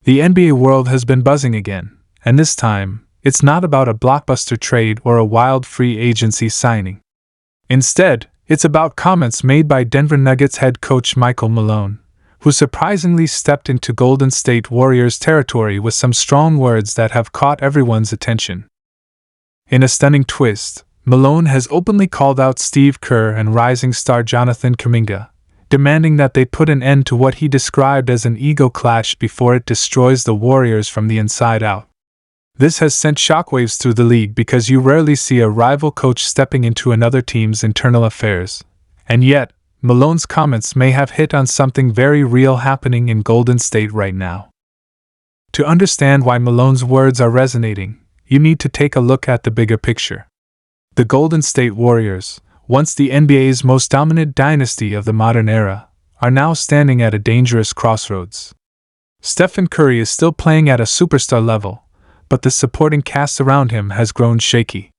The NBA world has been buzzing again, and this time, it's not about a blockbuster trade or a wild free agency signing. Instead, it's about comments made by Denver Nuggets head coach Michael Malone, who surprisingly stepped into Golden State Warriors territory with some strong words that have caught everyone's attention. In a stunning twist, Malone has openly called out Steve Kerr and rising star Jonathan Kuminga, demanding that they put an end to what he described as an ego clash before it destroys the Warriors from the inside out. This has sent shockwaves through the league because you rarely see a rival coach stepping into another team's internal affairs. And yet, Malone's comments may have hit on something very real happening in Golden State right now. To understand why Malone's words are resonating, you need to take a look at the bigger picture. The Golden State Warriors, once the NBA's most dominant dynasty of the modern era, are now standing at a dangerous crossroads. Stephen Curry is still playing at a superstar level, but the supporting cast around him has grown shaky.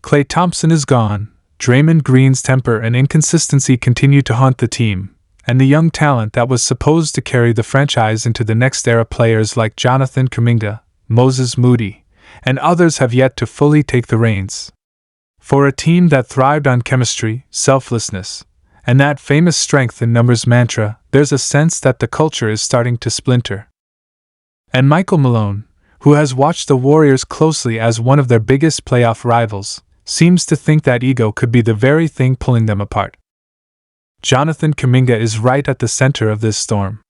Klay Thompson is gone, Draymond Green's temper and inconsistency continue to haunt the team, and the young talent that was supposed to carry the franchise into the next era, players like Jonathan Kuminga, Moses Moody, and others have yet to fully take the reins. For a team that thrived on chemistry, selflessness, and that famous strength in numbers mantra, there's a sense that the culture is starting to splinter. And Michael Malone, who has watched the Warriors closely as one of their biggest playoff rivals, seems to think that ego could be the very thing pulling them apart. Jonathan Kuminga is right at the center of this storm.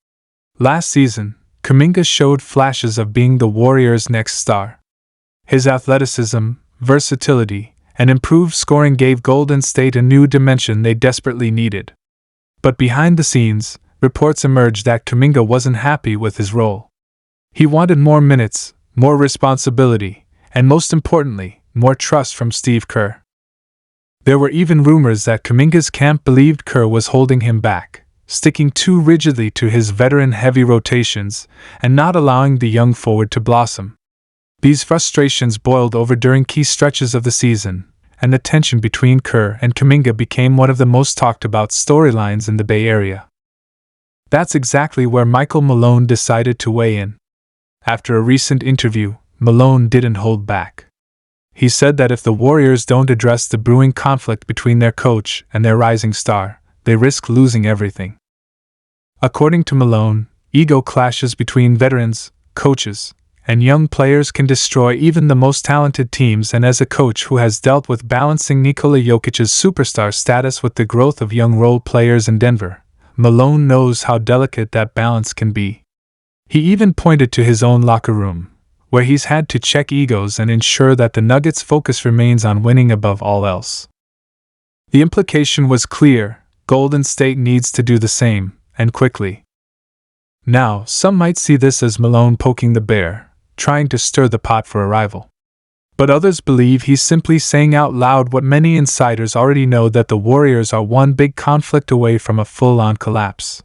Last season, Kuminga showed flashes of being the Warriors' next star. His athleticism, versatility, and improved scoring gave Golden State a new dimension they desperately needed. But behind the scenes, reports emerged that Kuminga wasn't happy with his role. He wanted more minutes, more responsibility, and most importantly, more trust from Steve Kerr. There were even rumors that Kuminga's camp believed Kerr was holding him back, sticking too rigidly to his veteran-heavy rotations and not allowing the young forward to blossom. These frustrations boiled over during key stretches of the season, and the tension between Kerr and Kuminga became one of the most talked-about storylines in the Bay Area. That's exactly where Michael Malone decided to weigh in. After a recent interview, Malone didn't hold back. He said that if the Warriors don't address the brewing conflict between their coach and their rising star, they risk losing everything. According to Malone, ego clashes between veterans, coaches, and young players can destroy even the most talented teams, and as a coach who has dealt with balancing Nikola Jokic's superstar status with the growth of young role players in Denver, Malone knows how delicate that balance can be. He even pointed to his own locker room, where he's had to check egos and ensure that the Nuggets' focus remains on winning above all else. The implication was clear: Golden State needs to do the same, and quickly. Now, some might see this as Malone poking the bear, trying to stir the pot for a rival. But others believe he's simply saying out loud what many insiders already know, that the Warriors are one big conflict away from a full-on collapse.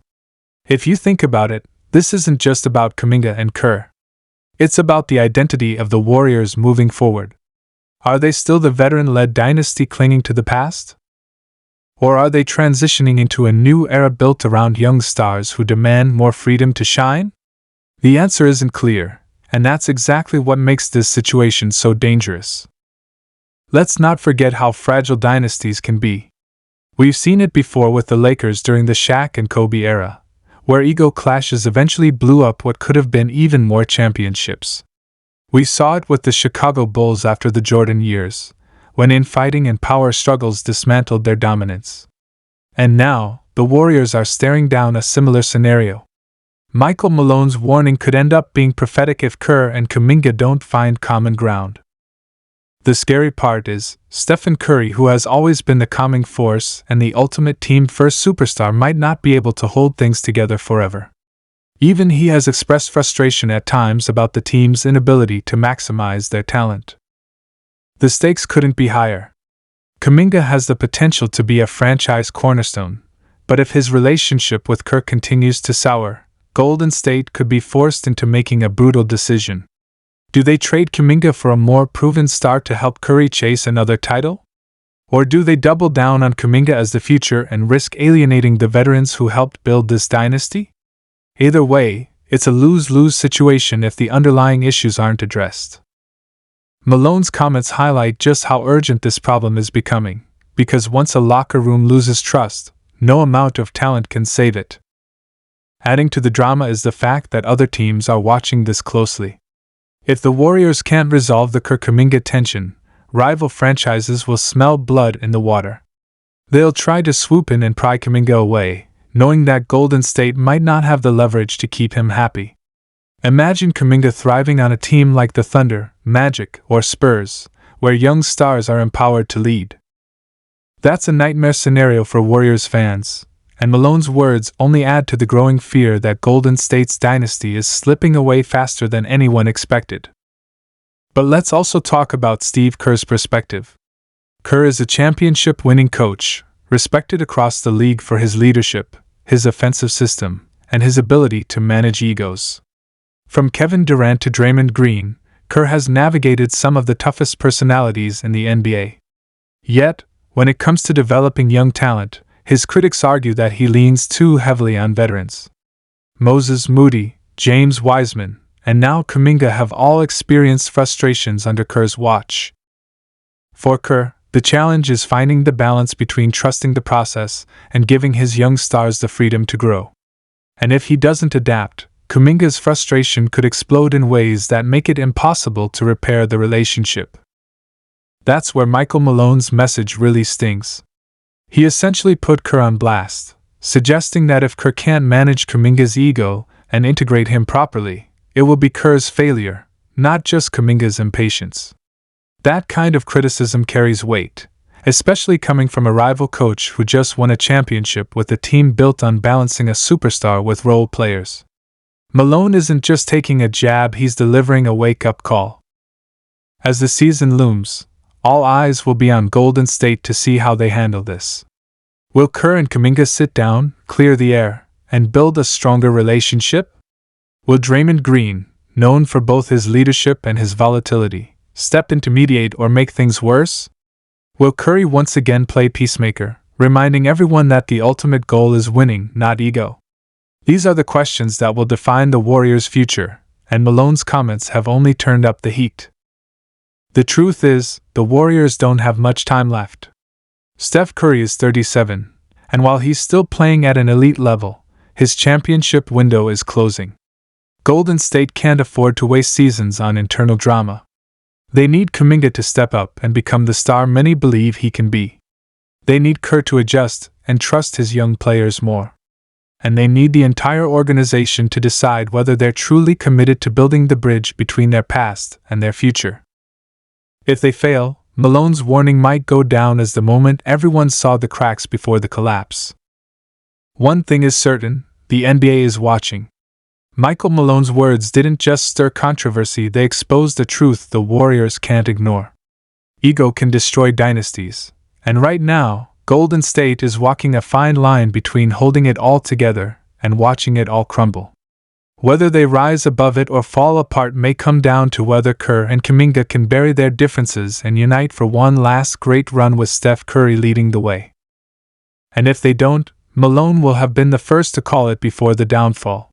If you think about it, this isn't just about Kuminga and Kerr. It's about the identity of the Warriors moving forward. Are they still the veteran-led dynasty clinging to the past? Or are they transitioning into a new era built around young stars who demand more freedom to shine? The answer isn't clear, and that's exactly what makes this situation so dangerous. Let's not forget how fragile dynasties can be. We've seen it before with the Lakers during the Shaq and Kobe era, where ego clashes eventually blew up what could have been even more championships. We saw it with the Chicago Bulls after the Jordan years, when infighting and power struggles dismantled their dominance. And now, the Warriors are staring down a similar scenario. Michael Malone's warning could end up being prophetic if Kerr and Kuminga don't find common ground. The scary part is, Stephen Curry, who has always been the calming force and the ultimate team-first superstar, might not be able to hold things together forever. Even he has expressed frustration at times about the team's inability to maximize their talent. The stakes couldn't be higher. Kuminga has the potential to be a franchise cornerstone, but if his relationship with Kerr continues to sour, Golden State could be forced into making a brutal decision. Do they trade Kuminga for a more proven star to help Curry chase another title? Or do they double down on Kuminga as the future and risk alienating the veterans who helped build this dynasty? Either way, It's a lose-lose situation if the underlying issues aren't addressed. Malone's comments highlight just how urgent this problem is becoming, because once a locker room loses trust, no amount of talent can save it. Adding to the drama is the fact that other teams are watching this closely. If the Warriors can't resolve the Kerr Kuminga tension, rival franchises will smell blood in the water. They'll try to swoop in and pry Kuminga away, knowing that Golden State might not have the leverage to keep him happy. Imagine Kuminga thriving on a team like the Thunder, Magic, or Spurs, where young stars are empowered to lead. That's a nightmare scenario for Warriors fans, and Malone's words only add to the growing fear that Golden State's dynasty is slipping away faster than anyone expected. But let's also talk about Steve Kerr's perspective. Kerr is a championship-winning coach, respected across the league for his leadership, his offensive system, and his ability to manage egos. From Kevin Durant to Draymond Green, Kerr has navigated some of the toughest personalities in the NBA. Yet, when it comes to developing young talent, his critics argue that he leans too heavily on veterans. Moses Moody, James Wiseman, and now Kuminga have all experienced frustrations under Kerr's watch. For Kerr, the challenge is finding the balance between trusting the process and giving his young stars the freedom to grow. And if he doesn't adapt, Kuminga's frustration could explode in ways that make it impossible to repair the relationship. That's where Michael Malone's message really stings. He essentially put Kerr on blast, suggesting that if Kerr can't manage Kuminga's ego and integrate him properly, it will be Kerr's failure, not just Kuminga's impatience. That kind of criticism carries weight, especially coming from a rival coach who just won a championship with a team built on balancing a superstar with role players. Malone isn't just taking a jab, he's delivering a wake-up call. As the season looms, all eyes will be on Golden State to see how they handle this. Will Kerr and Kuminga sit down, clear the air, and build a stronger relationship? Will Draymond Green, known for both his leadership and his volatility, step in to mediate or make things worse? Will Curry once again play peacemaker, reminding everyone that the ultimate goal is winning, not ego? These are the questions that will define the Warriors' future, and Malone's comments have only turned up the heat. The truth is, the Warriors don't have much time left. Steph Curry is 37, and while he's still playing at an elite level, his championship window is closing. Golden State can't afford to waste seasons on internal drama. They need Kuminga to step up and become the star many believe he can be. They need Kerr to adjust and trust his young players more. And they need the entire organization to decide whether they're truly committed to building the bridge between their past and their future. If they fail, Malone's warning might go down as the moment everyone saw the cracks before the collapse. One thing is certain, the NBA is watching. Michael Malone's words didn't just stir controversy, they exposed the truth the Warriors can't ignore. Ego can destroy dynasties, and right now, Golden State is walking a fine line between holding it all together and watching it all crumble. Whether they rise above it or fall apart may come down to whether Kerr and Kuminga can bury their differences and unite for one last great run with Steph Curry leading the way. And if they don't, Malone will have been the first to call it before the downfall.